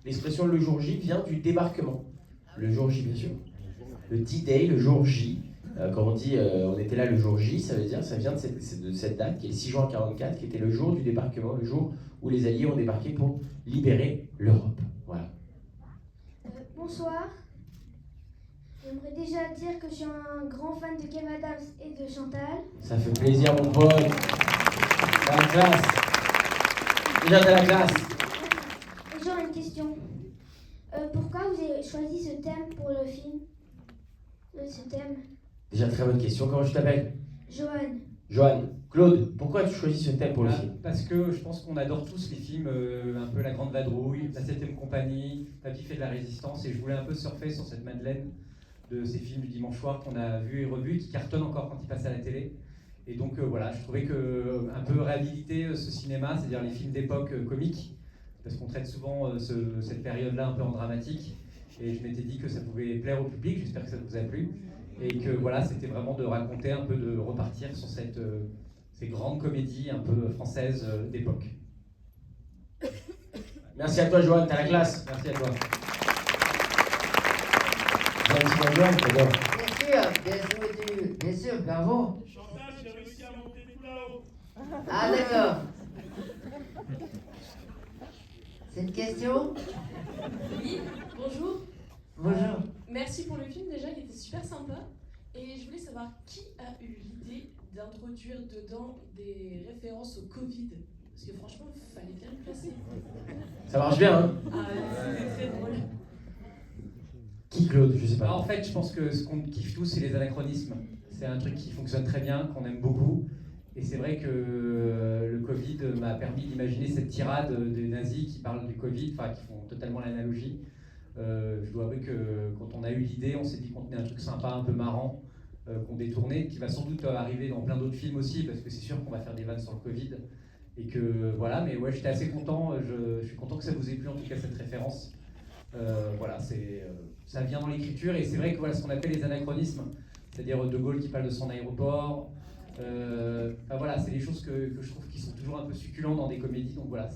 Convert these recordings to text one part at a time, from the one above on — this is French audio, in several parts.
L'expression le jour J vient du débarquement. Le jour J, bien sûr. Le D-Day, le jour J. Quand on dit on était là le jour J, ça vient de cette date qui est le 6 juin 1944, qui était le jour du débarquement, le jour où les Alliés ont débarqué pour libérer l'Europe. Voilà. Bonsoir. J'aimerais déjà dire que je suis un grand fan de Kev Adams et de Chantal. Ça fait plaisir, mon pote. T'as la classe. Déjà, t'as la classe. Et j'aurais une question. Pourquoi vous avez choisi ce thème pour le film? Ce thème. Déjà, très bonne question. Comment tu t'appelles? Johan. Johan. Claude, pourquoi tu choisis ce thème pour le film? Parce que je pense qu'on adore tous les films, un peu La Grande Vadrouille, La 7ème Compagnie, Papy fait de la Résistance, et je voulais un peu surfer sur cette madeleine de ces films du dimanche soir qu'on a vus et revus, qui cartonnent encore quand ils passent à la télé. Et donc voilà, je trouvais que un peu réhabiliter ce cinéma, c'est-à-dire les films d'époque comiques, parce qu'on traite souvent cette période-là un peu en dramatique, et je m'étais dit que ça pouvait plaire au public, j'espère que ça vous a plu, et que voilà, c'était vraiment de raconter un peu, de repartir sur ces grandes comédies un peu françaises d'époque. Merci à toi, Johan, t'as la classe. Merci à toi. Johan, bien sûr, bravo. Chantal, j'ai réussi à monter tout là-haut. Ah d'accord. C'est une question? Oui, bonjour. Bonjour. Merci pour le film déjà qui était super sympa. Et je voulais savoir qui a eu l'idée d'introduire dedans des références au Covid. Parce que franchement, il fallait bien le placer. Ça marche bien, hein? Ah, c'était très drôle. Qui, Claude? Je sais pas. Alors, en fait, je pense que ce qu'on kiffe tous, c'est les anachronismes. C'est un truc qui fonctionne très bien, qu'on aime beaucoup. Et c'est vrai que le Covid m'a permis d'imaginer cette tirade des nazis qui parlent du Covid, enfin qui font totalement l'analogie. Je dois avouer que quand on a eu l'idée, on s'est dit qu'on tenait un truc sympa, un peu marrant, qu'on détournait, qui va sans doute arriver dans plein d'autres films aussi, parce que c'est sûr qu'on va faire des vannes sur le Covid. Et que voilà, mais ouais, j'étais assez content, je suis content que ça vous ait plu en tout cas cette référence. Voilà, ça vient dans l'écriture, et c'est vrai que voilà, ce qu'on appelle les anachronismes, c'est-à-dire De Gaulle qui parle de son aéroport, enfin, voilà, c'est des choses que je trouve qui sont toujours un peu succulentes dans des comédies, donc voilà,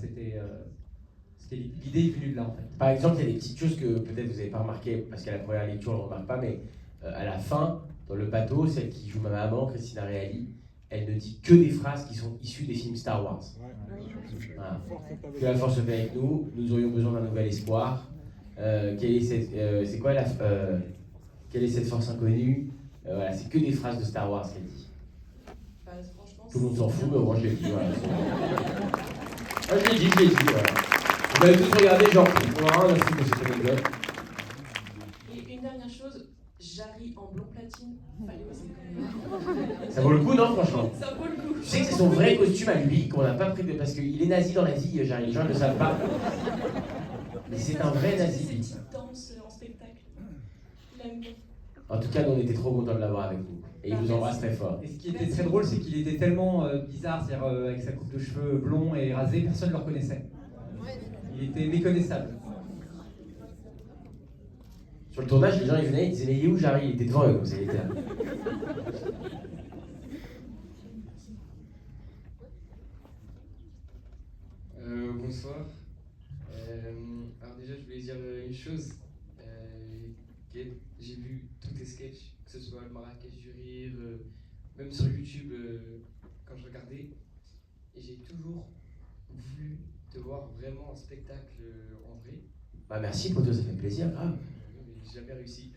l'idée est venue de là en fait. Par exemple, il y a des petites choses que peut-être vous n'avez pas remarqué, parce qu'à la première lecture, on ne remarque pas, mais à la fin, dans le bateau, celle qui joue ma maman, Christina Reali, elle ne dit que des phrases qui sont issues des films Star Wars. Voilà. Que la force soit avec nous, nous aurions besoin d'un nouvel espoir. Quelle est cette force inconnue? Voilà, c'est que des phrases de Star Wars qu'elle dit. Tout le monde s'en fout, mais moi je l'ai dit. Voilà. Ah, je l'ai dit, voilà. Vous allez tous regarder, genre, on aura un film de cette anecdote. Et une dernière chose, Jarry en blond platine, fallait oser quand même. Ça vaut le coup, non, franchement? Ça vaut le coup. Tu sais que c'est son vrai costume à lui, qu'on n'a pas pris parce qu'il est nazi dans la vie, Jarry, les gens ne le savent pas. Mais c'est un vrai nazi. Ces petites danses en spectacle. Il aime bien. En tout cas, nous on était trop contents de l'avoir avec nous. Et il vous embrasse très fort. Et ce qui était très drôle, c'est qu'il était tellement bizarre, c'est-à-dire avec sa coupe de cheveux blond et rasé, personne ne le reconnaissait. Il était méconnaissable. Sur le tournage, les gens ils venaient, ils disaient mais il est où Jarry? Il était devant eux, comme ça il était là. Bonsoir. Alors déjà, je voulais dire une chose. J'ai vu tous tes sketchs, que ce soit le Marrakech du Rire, même sur YouTube quand je regardais. Et j'ai toujours voulu te voir vraiment en spectacle en vrai. Bah merci poto, ça fait plaisir, grave. Mais j'ai jamais réussi.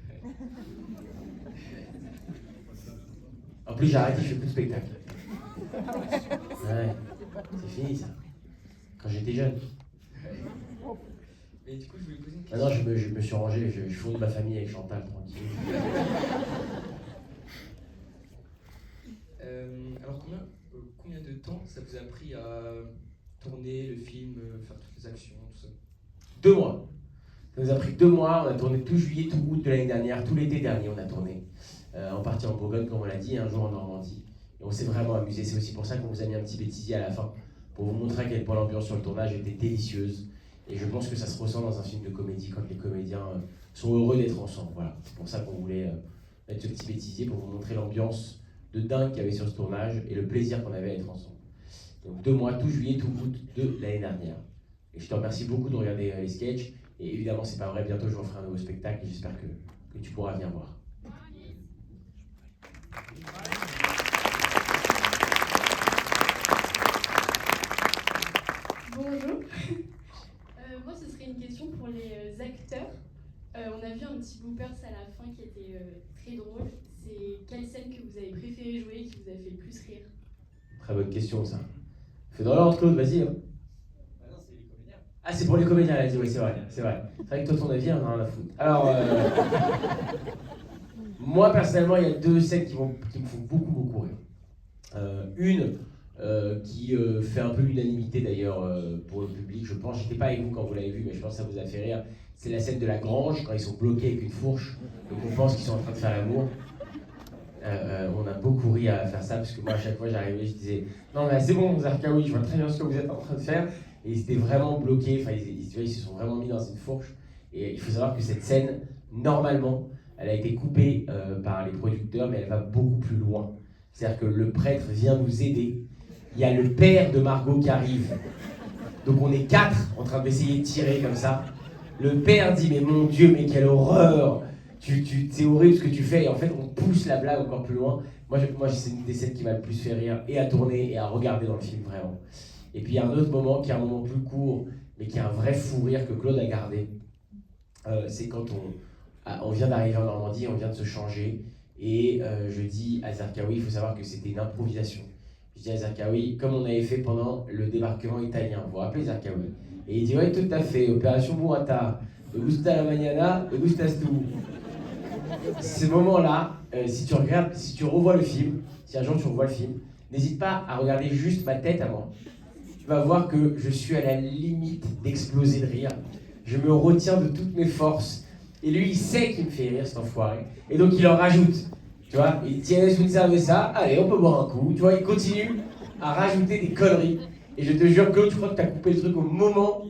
En plus j'ai arrêté, je fais plus de spectacle. Ouais, c'est fini ça. Quand j'étais jeune. Mais du coup, je voulais poser une question. Maintenant je me suis rangé, je fonde ma famille avec Chantal, tranquille. Alors combien de temps ça vous a pris à tourner le film, faire toutes les actions, tout ça? 2 mois. Ça nous a pris 2 mois, on a tourné tout juillet, tout août de l'année dernière, tout l'été dernier on a tourné. En partie en Bourgogne, comme on l'a dit, un jour en Normandie. Et on s'est vraiment amusé, c'est aussi pour ça qu'on vous a mis un petit bêtisier à la fin, pour vous montrer à quel point l'ambiance sur le tournage était délicieuse. Et je pense que ça se ressent dans un film de comédie quand les comédiens sont heureux d'être ensemble. Voilà, c'est pour ça qu'on voulait mettre ce petit bêtisier pour vous montrer l'ambiance de dingue qu'il y avait sur ce tournage et le plaisir qu'on avait à être ensemble. Donc 2 mois, tout juillet, tout août de l'année dernière. Et je te remercie beaucoup de regarder les sketchs. Et évidemment, c'est pas vrai, bientôt je referai un nouveau spectacle et j'espère que tu pourras venir voir. Bonjour. Moi, ce serait une question pour les acteurs. On a vu un petit bloopers à la fin qui était très drôle. C'est quelle scène que vous avez préféré jouer et qui vous a fait le plus rire? Très bonne question, ça. Fais dans l'ordre, Claude, vas-y. Hein. Ah, c'est pour les comédiens, elle a dit, oui, c'est vrai. C'est vrai que toi, ton avis, on en a rien à foutre. Alors, moi, personnellement, il y a deux scènes qui me font beaucoup rire. Une qui fait un peu l'unanimité d'ailleurs pour le public, je pense. J'étais pas avec vous quand vous l'avez vu, mais je pense que ça vous a fait rire. C'est la scène de la grange, quand ils sont bloqués avec une fourche, et qu'on pense qu'ils sont en train de faire l'amour. On a beaucoup ri à faire ça, parce que moi, à chaque fois, j'arrivais, je disais « Non, mais c'est bon, Zarkaoui, je vois très bien ce que vous êtes en train de faire. » Et ils étaient vraiment bloqués, enfin, ils se sont vraiment mis dans une fourche. Et il faut savoir que cette scène, normalement, elle a été coupée par les producteurs, mais elle va beaucoup plus loin. C'est-à-dire que le prêtre vient nous aider. Il y a le père de Margot qui arrive. Donc on est 4 en train d'essayer de tirer comme ça. Le père dit « Mais mon Dieu, mais quelle horreur! C'est horrible ce que tu fais. » Et en fait, on pousse la blague encore plus loin. Moi c'est une des scènes qui m'a le plus fait rire, et à tourner, et à regarder dans le film, vraiment. Et puis il y a un autre moment qui est un moment plus court, mais qui est un vrai fou rire que Claude a gardé. C'est quand on vient d'arriver en Normandie, on vient de se changer, et je dis à Zarkaoui, il faut savoir que c'était une improvisation. Je dis à Zarkaoui, comme on avait fait pendant le débarquement italien, vous vous rappelez Zarkaoui? Et il dit, ouais, tout à fait, opération Burrata, me gusta la mañana, me gustas tu. Ces moments-là, si tu revois le film, si un jour tu revois le film, n'hésite pas à regarder juste ma tête à moi. Tu vas voir que je suis à la limite d'exploser de rire. Je me retiens de toutes mes forces. Et lui, il sait qu'il me fait rire, cet enfoiré. Et donc, il en rajoute. Tu vois, il dit, tiens, vous savez ça, allez, on peut boire un coup. Tu vois, il continue à rajouter des conneries. Et je te jure, Claude, je crois que tu as coupé le truc au moment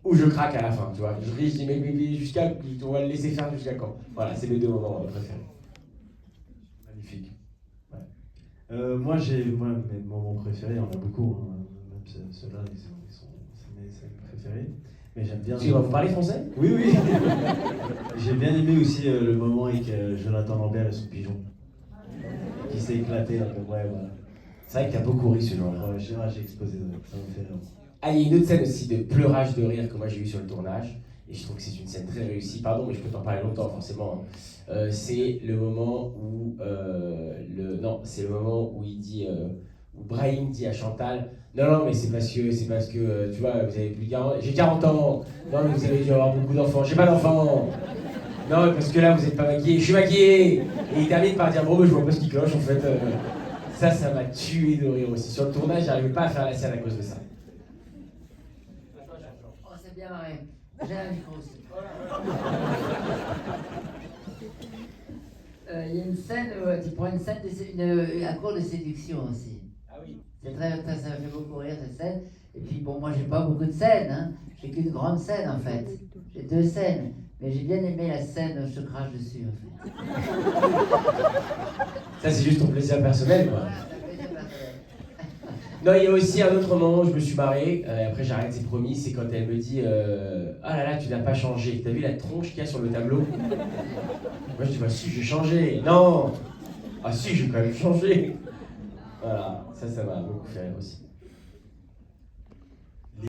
où je craque à la fin. Tu vois, je ris, je dis, mais on va le laisser faire jusqu'à quand? Voilà, c'est mes deux moments préférés. Magnifique. Ouais. Moi, mes moments préférés, il y en a beaucoup. Hein. Même ceux-là, c'est mes scènes préférées. Mais j'aime bien. Tu vas vous parler français? Oui, oui. J'ai bien aimé aussi le moment avec Jonathan Lambert et son pigeon. Qui s'est éclaté un peu. Ouais, voilà. C'est vrai que t'as beaucoup ri ce jour-là. Ouais, j'ai explosé de rire. Ça me fait rire. Ah, il y a une autre scène aussi de pleurage de rire que moi j'ai eu sur le tournage. Et je trouve que c'est une scène très réussie. Pardon, mais je peux t'en parler longtemps, forcément. C'est le moment où. C'est le moment où il dit. Où Brahim dit à Chantal, non, mais c'est parce que, tu vois, vous avez plus de 40 ans. J'ai 40 ans. Non, mais vous avez dû avoir beaucoup d'enfants. J'ai pas d'enfants. Non, parce que là, vous êtes pas maquillé. Je suis maquillé. Et il termine par dire, bon, mais je vois pas ce qui cloche, en fait. Ça m'a tué de rire aussi. Sur le tournage, j'arrivais pas à faire la scène à cause de ça. Oh, c'est bien marré. J'ai un micro aussi. Il y a une scène où tu prends une scène, un cours de séduction aussi. Ah oui. C'est ça me fait beaucoup rire cette scène. Et puis bon, moi j'ai pas beaucoup de scènes, hein. J'ai qu'une grande scène en fait. J'ai 2 scènes. Mais j'ai bien aimé la scène où je te crache dessus en fait. Ça, c'est juste ton plaisir personnel, quoi. Voilà, c'est un plaisir personnel. Non, il y a aussi un autre moment où je me suis marré, et après j'arrête, c'est promis, c'est quand elle me dit ah là là, tu n'as pas changé, t'as vu la tronche qu'il y a sur le tableau? Moi je dis bah si, j'ai changé. Non. Ah si, j'ai quand même changé. Voilà, ça m'a beaucoup fait rire aussi.